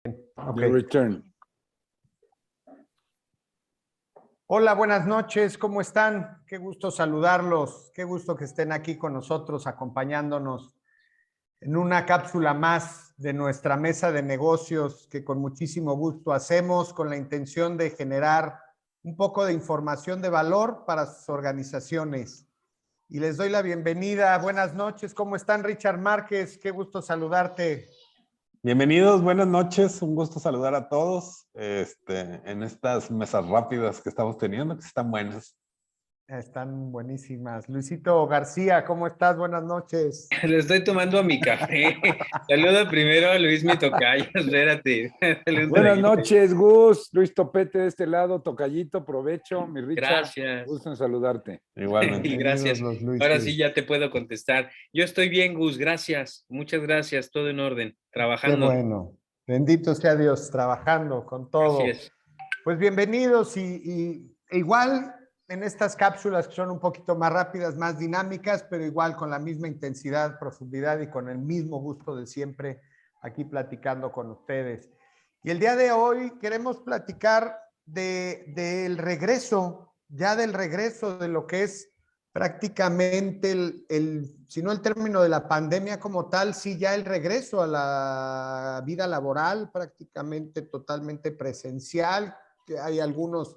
Okay. Your return. Hola, buenas noches, ¿cómo están? Qué gusto saludarlos, qué gusto que estén aquí con nosotros, acompañándonos en una cápsula más de nuestra mesa de negocios que con muchísimo gusto hacemos con la intención de generar un poco de información de valor para sus organizaciones. Y les doy la bienvenida. Buenas noches, ¿cómo están, Richard Márquez? Qué gusto saludarte. Bienvenidos, buenas noches, un gusto saludar a todos en estas mesas rápidas que estamos teniendo, que están buenas. Están buenísimas. Luisito García, ¿cómo estás? Buenas noches. Le estoy tomando mi café. Saludo primero a Luis mi tocayo, espérate. Buenas noches, Gus, Luis Topete de este lado, tocayito, provecho, mi Richard. Gracias. Gusto en saludarte. Igualmente. Y gracias. Ahora sí ya te puedo contestar. Yo estoy bien, Gus, gracias. Muchas gracias, todo en orden, trabajando. Qué bueno. Bendito sea Dios, trabajando con todo. Así es. Pues bienvenidos e igual en estas cápsulas que son un poquito más rápidas, más dinámicas, pero igual con la misma intensidad, profundidad y con el mismo gusto de siempre aquí platicando con ustedes. Y el día de hoy queremos platicar del regreso, ya del regreso de lo que es prácticamente si no el término de la pandemia como tal, sí ya el regreso a la vida laboral prácticamente totalmente presencial, que hay algunas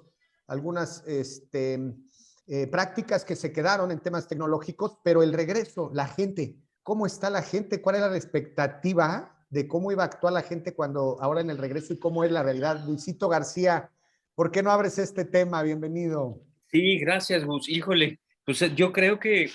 prácticas que se quedaron en temas tecnológicos, pero el regreso, la gente, ¿cómo está la gente? ¿Cuál era la expectativa de cómo iba a actuar la gente cuando ahora en el regreso y cómo es la realidad? Luisito García, ¿por qué no abres este tema? Bienvenido. Sí, gracias, Gus. Híjole, pues yo creo que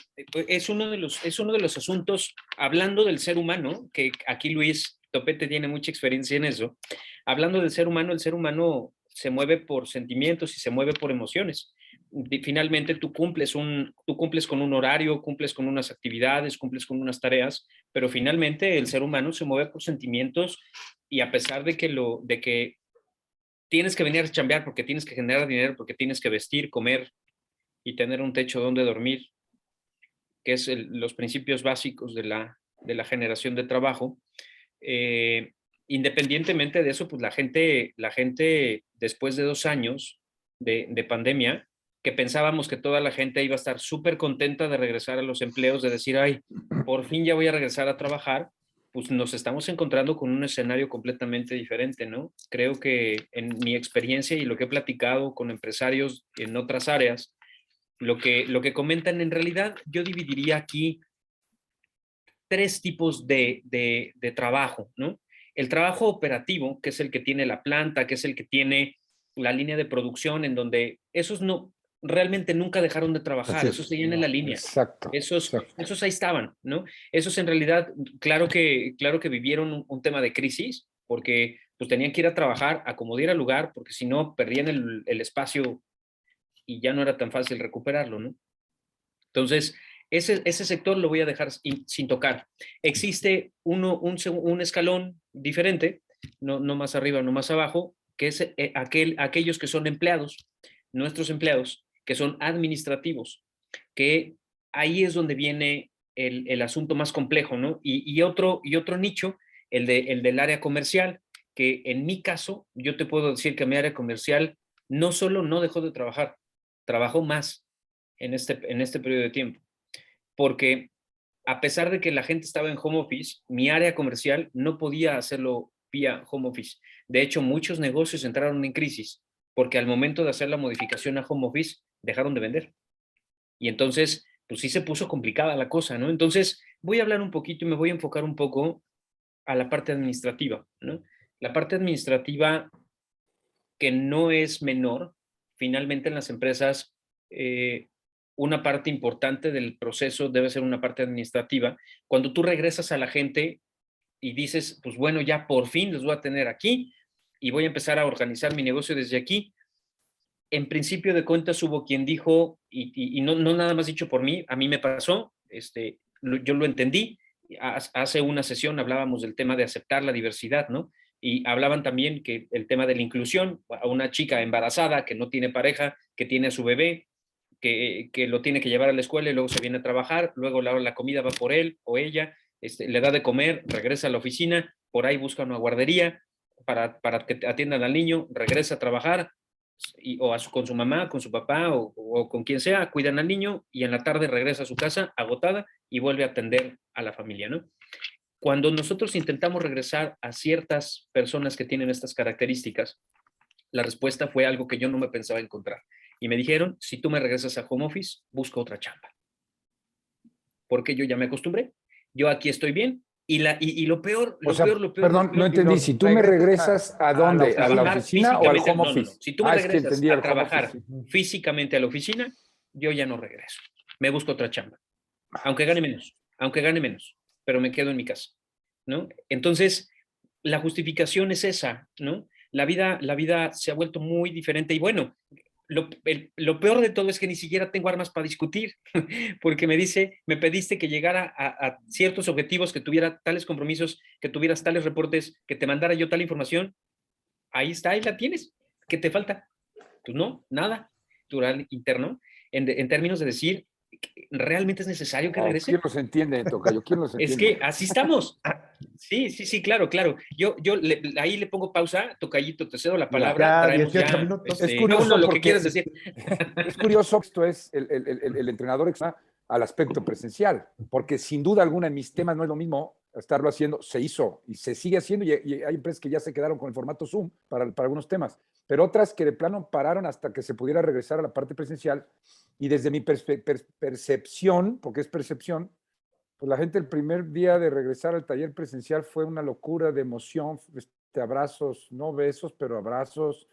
es uno de los asuntos, hablando del ser humano, que aquí Luis Topete tiene mucha experiencia en eso. Hablando del ser humano, el ser humano se mueve por sentimientos y se mueve por emociones. Finalmente tú cumples con un horario, cumples con unas actividades, cumples con unas tareas, pero finalmente el ser humano se mueve por sentimientos y a pesar de que tienes que venir a chambear porque tienes que generar dinero, porque tienes que vestir, comer y tener un techo donde dormir, que es los principios básicos de la generación de trabajo. Independientemente de eso, pues la gente después de 2 años de pandemia, que pensábamos que toda la gente iba a estar súper contenta de regresar a los empleos, de decir, ay, por fin ya voy a regresar a trabajar, pues nos estamos encontrando con un escenario completamente diferente, ¿no? Creo que en mi experiencia y lo que he platicado con empresarios en otras áreas, lo que comentan en realidad, yo dividiría aquí 3 tipos de trabajo, ¿no? El trabajo operativo, que es el que tiene la planta, que es el que tiene la línea de producción, en donde esos no, realmente nunca dejaron de trabajar, esos seguían en la línea. Exacto. Esos ahí estaban, ¿no? Esos en realidad, claro que vivieron un tema de crisis, porque pues tenían que ir a trabajar, acomodar el lugar, porque si no perdían el espacio y ya no era tan fácil recuperarlo, ¿no? Entonces, ese sector lo voy a dejar sin tocar. Existe un escalón diferente, no más arriba, no más abajo, que es aquellos que son empleados, nuestros empleados, que son administrativos, que ahí es donde viene el asunto más complejo, ¿no? Y otro nicho, el del área comercial, que en mi caso, yo te puedo decir que mi área comercial no solo no dejó de trabajar, trabajó más en este periodo de tiempo. Porque a pesar de que la gente estaba en home office, mi área comercial no podía hacerlo vía home office. De hecho, muchos negocios entraron en crisis porque al momento de hacer la modificación a home office, dejaron de vender. Y entonces, pues sí se puso complicada la cosa, ¿no? Entonces, voy a hablar un poquito y me voy a enfocar un poco a la parte administrativa, ¿no? La parte administrativa que no es menor, finalmente en las empresas, una parte importante del proceso debe ser una parte administrativa. Cuando tú regresas a la gente y dices, pues bueno, ya por fin los voy a tener aquí y voy a empezar a organizar mi negocio desde aquí. En principio de cuentas hubo quien dijo, y no nada más dicho por mí, a mí me pasó, yo lo entendí. Hace una sesión hablábamos del tema de aceptar la diversidad, ¿no? Y hablaban también que el tema de la inclusión, a una chica embarazada que no tiene pareja, que tiene a su bebé, que lo tiene que llevar a la escuela y luego se viene a trabajar, luego la comida va por él o ella, le da de comer, regresa a la oficina, por ahí busca una guardería, para que atiendan al niño, regresa a trabajar, con su mamá, con su papá o con quien sea, cuidan al niño y en la tarde regresa a su casa agotada y vuelve a atender a la familia, ¿no? Cuando nosotros intentamos regresar a ciertas personas que tienen estas características, la respuesta fue algo que yo no me pensaba encontrar. Y me dijeron, si tú me regresas a home office, busca otra chamba. Porque yo ya me acostumbré, yo aquí estoy bien. Y lo peor, O sea, perdón, no y entendí. los Si tú me regresas, ¿a dónde? ¿A la trabajar oficina o al físicamente, home no. office? Si tú me Es que regresas entendí el a home trabajar office. físicamente a la oficina, yo ya no regreso. Me busco otra chamba. Aunque gane menos, pero me quedo en mi casa, ¿no? Entonces, la justificación es esa, ¿no? La vida se ha vuelto muy diferente y bueno, lo peor de todo es que ni siquiera tengo armas para discutir, porque me pediste que llegara a ciertos objetivos, que tuviera tales compromisos, que tuvieras tales reportes, que te mandara yo tal información. Ahí está, ahí la tienes. ¿Qué te falta? Pues no, nada. Natural interno, en términos de decir, ¿realmente es necesario que regrese? ¿Quién los entiende, tocayo? ¿Quién los Es entiende? que así estamos. Sí, claro. Ahí le pongo pausa, tocayito, te cedo la palabra. Ya, Traemos 18 ya, minutos. Es curioso uno, lo que porque quieres decir. es curioso, esto es el entrenador al aspecto presencial, porque sin duda alguna en mis temas no es lo mismo estarlo haciendo, se hizo y se sigue haciendo, y hay empresas que ya se quedaron con el formato Zoom para algunos temas, pero otras que de plano pararon hasta que se pudiera regresar a la parte presencial, y desde mi percepción, porque es percepción, pues la gente el primer día de regresar al taller presencial fue una locura de emoción, abrazos, no besos, pero abrazos,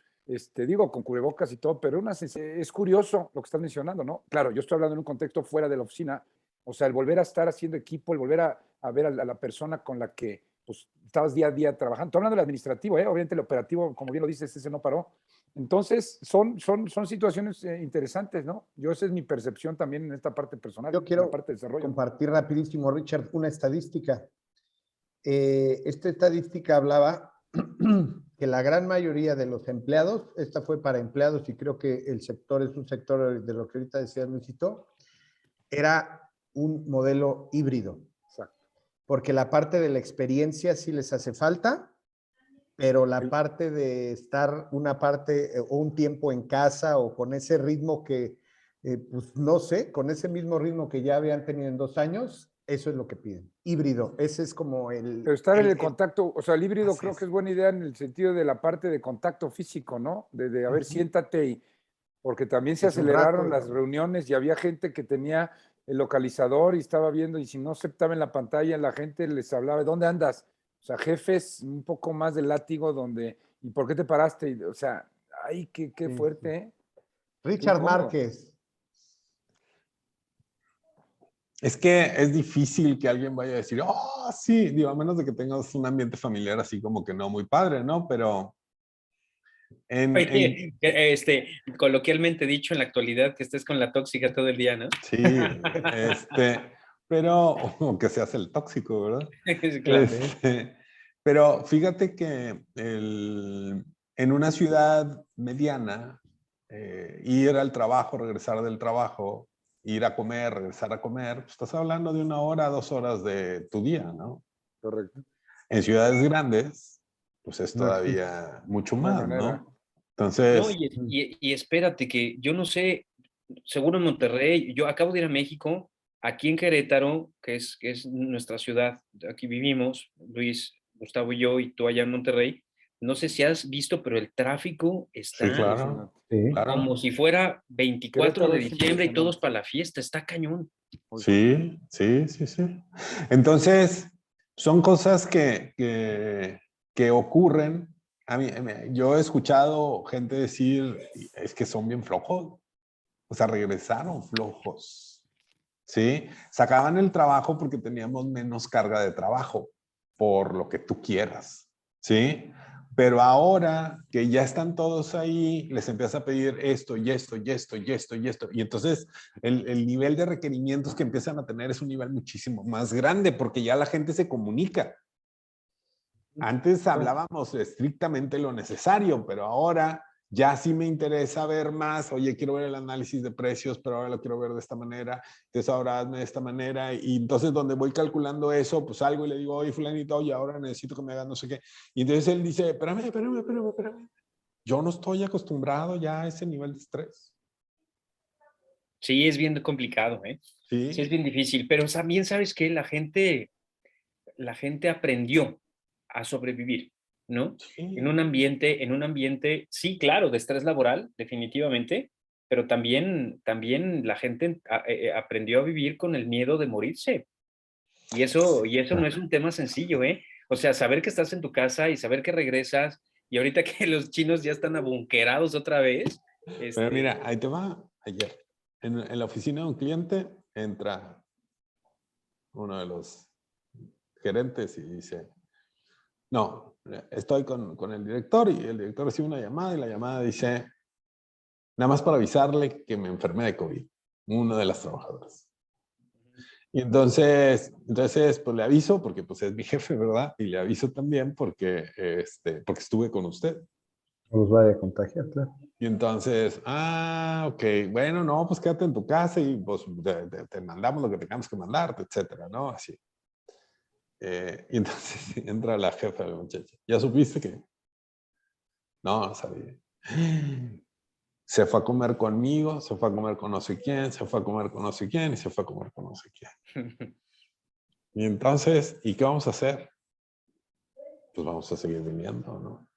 digo, con cubrebocas y todo, pero es curioso lo que estás mencionando, ¿no? Claro, yo estoy hablando en un contexto fuera de la oficina, o sea, el volver a estar haciendo equipo, el volver a ver a la persona con la que pues, estabas día a día trabajando. Estoy hablando del administrativo, obviamente el operativo, como bien lo dices, ese no paró. Entonces, son situaciones interesantes, ¿no? Esa es mi percepción también en esta parte personal, Yo en la quiero parte de desarrollo. compartir rapidísimo, Richard, una estadística. Esta estadística hablaba que la gran mayoría de los empleados, esta fue para empleados y creo que el sector es un sector de lo que ahorita decía Luisito, era un modelo híbrido. Exacto. Porque la parte de la experiencia sí les hace falta, pero la parte de estar una parte o un tiempo en casa o con ese ritmo que, pues no sé, con ese mismo ritmo que ya habían tenido en 2 años, eso es lo que piden. Híbrido, ese es como el... Pero estar en el contacto, o sea, el híbrido Así creo es. que es buena idea en el sentido de la parte de contacto físico, ¿no? De a ver, siéntate y... Porque también se Es un aceleraron rato. las reuniones y había gente que tenía el localizador y estaba viendo, y si no aceptaba en la pantalla, la gente les hablaba, ¿dónde andas? O sea, jefes un poco más de látigo donde, ¿y por qué te paraste? O sea, ay, qué Sí, fuerte, sí. ¿eh? Qué Richard incómodo. Márquez. Es que es difícil que alguien vaya a decir, oh, sí, digo, a menos de que tengas un ambiente familiar así como que no muy padre, ¿no? Pero Oye, coloquialmente dicho en la actualidad, que estés con la tóxica todo el día, ¿no? sí, pero, o que seas el tóxico, ¿verdad? Claro. Pero fíjate que en una ciudad mediana, ir al trabajo, regresar del trabajo, ir a comer, regresar a comer, pues estás hablando de 1 hora, 2 horas de tu día, ¿no? Correcto. En ciudades grandes, pues es No todavía mucho No hay más, manera. ¿no? Entonces, No, y espérate, que yo no sé, seguro en Monterrey, yo acabo de ir a México, aquí en Querétaro, que es nuestra ciudad, aquí vivimos, Luis, Gustavo y yo, y tú allá en Monterrey, no sé si has visto, pero el tráfico sí, está claro, Sí. claro. como si fuera 24 Querétaro de es diciembre y todos impresionante. para la fiesta, está cañón. Sí, sí, sí, sí. Entonces, son cosas que ocurren. Yo he escuchado gente decir, es que son bien flojos. O sea, regresaron flojos. ¿Sí? Sacaban el trabajo porque teníamos menos carga de trabajo, por lo que tú quieras. ¿Sí? Pero ahora que ya están todos ahí, les empieza a pedir esto y esto y esto y esto y esto. Y entonces el nivel de requerimientos que empiezan a tener es un nivel muchísimo más grande porque ya la gente se comunica. Antes hablábamos estrictamente lo necesario, pero ahora ya sí me interesa ver más, oye, quiero ver el análisis de precios, pero ahora lo quiero ver de esta manera, entonces ahora hazme de esta manera, y entonces donde voy calculando eso, pues salgo y le digo, oye, fulanito, oye, ahora necesito que me hagas no sé qué, y entonces él dice, espérame, yo no estoy acostumbrado ya a ese nivel de estrés. Sí, es bien complicado, ¿eh? Sí, Sí, es bien difícil, pero también sabes que la gente aprendió a sobrevivir, ¿no? sí. En un ambiente, sí, claro, de estrés laboral, definitivamente, pero también la gente aprendió a vivir con el miedo de morirse. Y eso no es un tema sencillo, ¿eh? O sea, saber que estás en tu casa y saber que regresas, y ahorita que los chinos ya están abunkerados otra vez, Pero mira, ahí te va. Ayer, en la oficina de un cliente, entra uno de los gerentes y dice, no, estoy con el director y el director recibe una llamada y la llamada dice, nada más para avisarle que me enfermé de COVID, una de las trabajadoras. Y entonces, pues le aviso porque pues es mi jefe, ¿verdad? Y le aviso también porque estuve con usted. Nos vaya a contagiar, claro. Y entonces, ok, bueno, no, pues quédate en tu casa y pues te mandamos lo que tengamos que mandarte, etcétera, ¿no? Así. Y entonces entra la jefa de la muchacha. ¿Ya supiste que? No, no sabía. Se fue a comer conmigo, se fue a comer con no sé quién, se fue a comer con no sé quién y se fue a comer con no sé quién. Y entonces, ¿y qué vamos a hacer? Pues vamos a seguir viviendo, ¿no?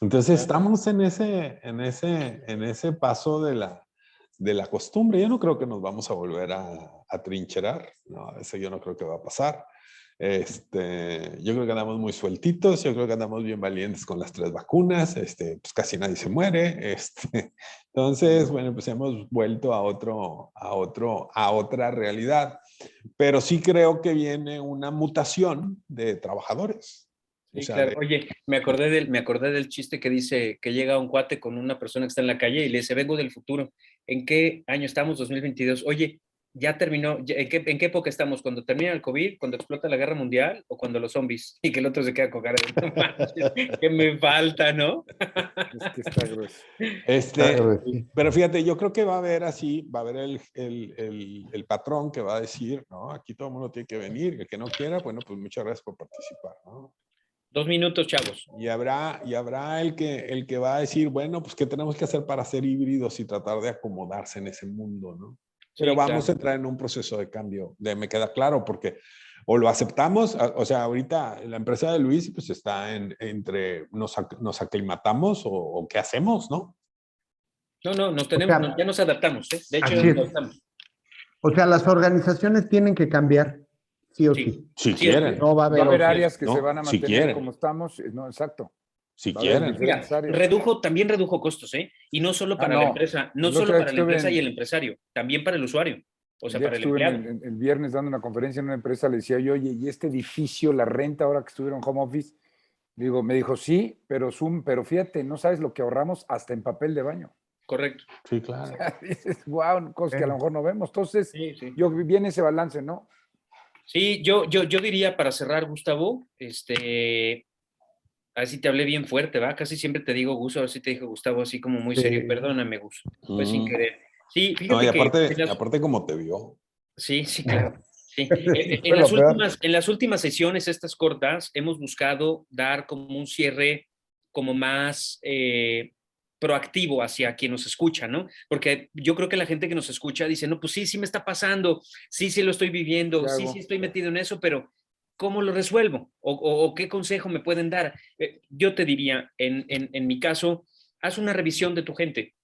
Entonces estamos en ese paso de la costumbre. Yo no creo que nos vamos a volver a trincherar, ¿no? Eso yo no creo que va a pasar. Yo creo que andamos muy sueltitos, yo creo que andamos bien valientes con las 3 vacunas, pues casi nadie se muere. Entonces, bueno, pues hemos vuelto a otra realidad. Pero sí creo que viene una mutación de trabajadores. O Sí, sea, claro. Oye, me acordé del chiste que dice que llega un cuate con una persona que está en la calle y le dice, vengo del futuro. ¿En qué año estamos? 2022. Oye, ya terminó. ¿En qué época estamos? ¿Cuando termina el COVID? ¿Cuando explota la guerra mundial? ¿O cuando los zombies? Y que el otro se queda con cara de, no manches, ¿qué me falta, no? Es que está grueso. Claro, sí. Pero fíjate, yo creo que va a haber así, va a haber el patrón que va a decir, no, aquí todo el mundo tiene que venir, el que no quiera, bueno, pues muchas gracias por participar, ¿no? 2 minutos, chavos. Y habrá el que va a decir, bueno, pues qué tenemos que hacer para ser híbridos y tratar de acomodarse en ese mundo, ¿no? Pero Sí, vamos a claro. entrar en un proceso de cambio, me queda claro, porque o lo aceptamos, o sea, ahorita la empresa de Luis pues está entre nos aclimatamos o qué hacemos, ¿no? No, O sea, ya nos adaptamos, ¿eh? De hecho, ya así nos es. adaptamos. O sea, las organizaciones tienen que cambiar, sí o Sí, sí. Si sí o sí. quieren, No va a Va a haber haber otra. áreas que se van ¿no? a Si mantener como quieren, estamos. No, exacto. si Va a haber quieren. Mira, diferentes áreas. también redujo costos, ¿eh? Y no solo Ah, para la no. empresa, no El otro solo día que para la estuve empresa y el empresario, también para el usuario, o el sea, día para que el estuve empleado. el viernes dando una conferencia en una empresa, le decía yo, oye, ¿y este edificio, la renta ahora que estuvieron home office? Digo, me dijo, sí, pero Zoom, pero fíjate, no sabes lo que ahorramos hasta en papel de baño. Correcto. Sí, claro. Dices, wow, cosas que a lo mejor no vemos. Entonces, Sí, sí. yo viene ese balance, ¿no? Sí, yo diría para cerrar, Gustavo, a ver si te hablé bien fuerte, ¿va? Casi siempre te digo Gus, a ver si te dije Gustavo así como muy serio. Perdóname, Gus, fue sin querer. Sí, No, y fíjate que aparte como te vio. sí, sí, claro. Sí. Fue lo peor. En las últimas sesiones, estas cortas, hemos buscado dar como un cierre como más proactivo hacia quien nos escucha, ¿no? Porque yo creo que la gente que nos escucha dice, no, pues sí, sí me está pasando, sí, sí lo estoy ¿Qué viviendo, sí, sí hago? estoy metido en eso, pero ¿cómo lo resuelvo? ¿O qué consejo me pueden dar? Yo te diría, en mi caso, haz una revisión de tu gente.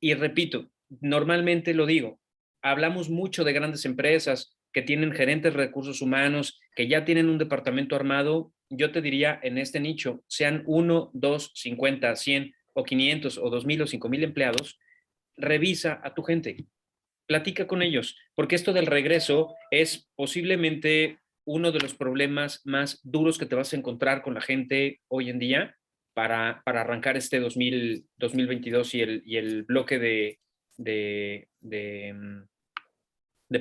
Y repito, normalmente lo digo, hablamos mucho de grandes empresas que tienen gerentes de recursos humanos, que ya tienen un departamento armado. Yo te diría, en este nicho, sean 1, 2, 50, 100 o 500 o 2,000 o 5,000 empleados, revisa a tu gente, platica con ellos, porque esto del regreso es posiblemente uno de los problemas más duros que te vas a encontrar con la gente hoy en día para arrancar este 2022 y el bloque de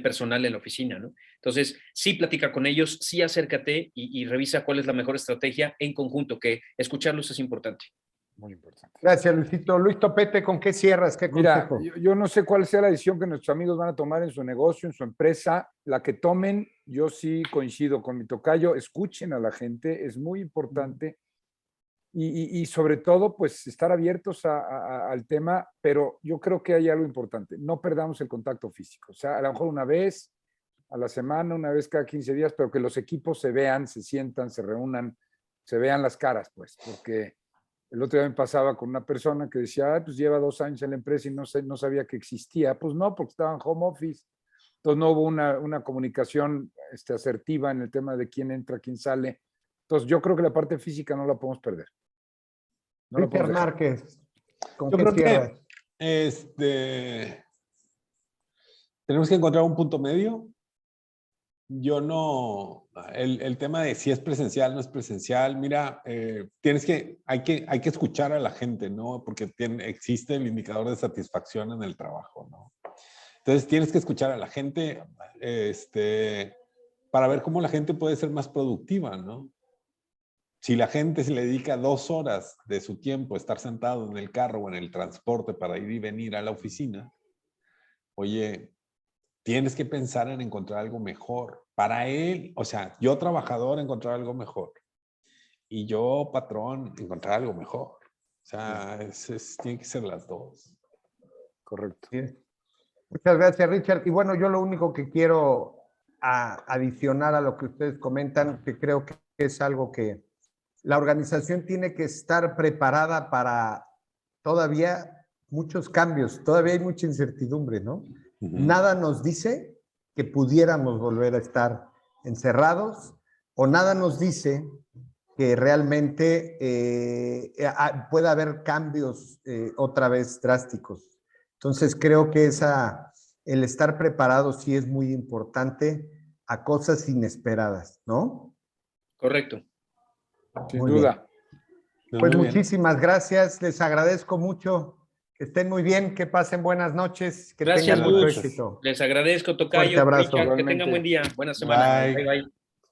personal en la oficina, ¿no? Entonces, sí platica con ellos, sí acércate y revisa cuál es la mejor estrategia en conjunto, que escucharlos es importante. Muy importante. Gracias, Luisito. Luis Topete, ¿con qué cierras? ¿Qué Mira, consejo? yo no sé cuál sea la decisión que nuestros amigos van a tomar en su negocio, en su empresa. La que tomen, yo sí coincido con mi tocayo. Escuchen a la gente, es muy importante. Y sobre todo, pues estar abiertos al tema, pero yo creo que hay algo importante. No perdamos el contacto físico. O sea, a lo mejor una vez a la semana, una vez cada 15 días, pero que los equipos se vean, se sientan, se reúnan, se vean las caras, pues, porque el otro día me pasaba con una persona que decía, "Ah, pues lleva 2 años en la empresa y no sabía que existía". Pues no, porque estaba en home office. Entonces no hubo una comunicación asertiva en el tema de quién entra, quién sale. Entonces yo creo que la parte física no la podemos perder. No la Richard podemos dejar. Márquez, ¿con Yo qué creo cierras? que tenemos que encontrar un punto medio. Yo no, el tema de si es presencial, no es presencial, mira, hay que escuchar a la gente, ¿no? Porque existe el indicador de satisfacción en el trabajo, ¿no? Entonces tienes que escuchar a la gente, para ver cómo la gente puede ser más productiva, ¿no? Si la gente se le dedica 2 horas de su tiempo a estar sentado en el carro o en el transporte para ir y venir a la oficina, oye, tienes que pensar en encontrar algo mejor. Para él, o sea, yo trabajador, encontrar algo mejor. Y yo, patrón, encontrar algo mejor. O sea, tiene que ser las dos. Correcto. Sí. Muchas gracias, Richard. Y bueno, yo lo único que quiero adicionar a lo que ustedes comentan, que creo que es algo que la organización tiene que estar preparada para todavía muchos cambios, todavía hay mucha incertidumbre, ¿no? Nada nos dice que pudiéramos volver a estar encerrados o nada nos dice que realmente pueda haber cambios otra vez drásticos. Entonces creo que el estar preparado sí es muy importante a cosas inesperadas, ¿no? Correcto. Sin Muy duda. bien. Pues Muy bien. muchísimas gracias, les agradezco mucho, que estén muy bien, que pasen buenas noches, que Gracias, tengan mucho Gus. éxito. Les agradezco, Fuerte tocayo, abrazo. Richard, que tengan Igualmente. buen día. Buena semana. Bye. Bye, bye.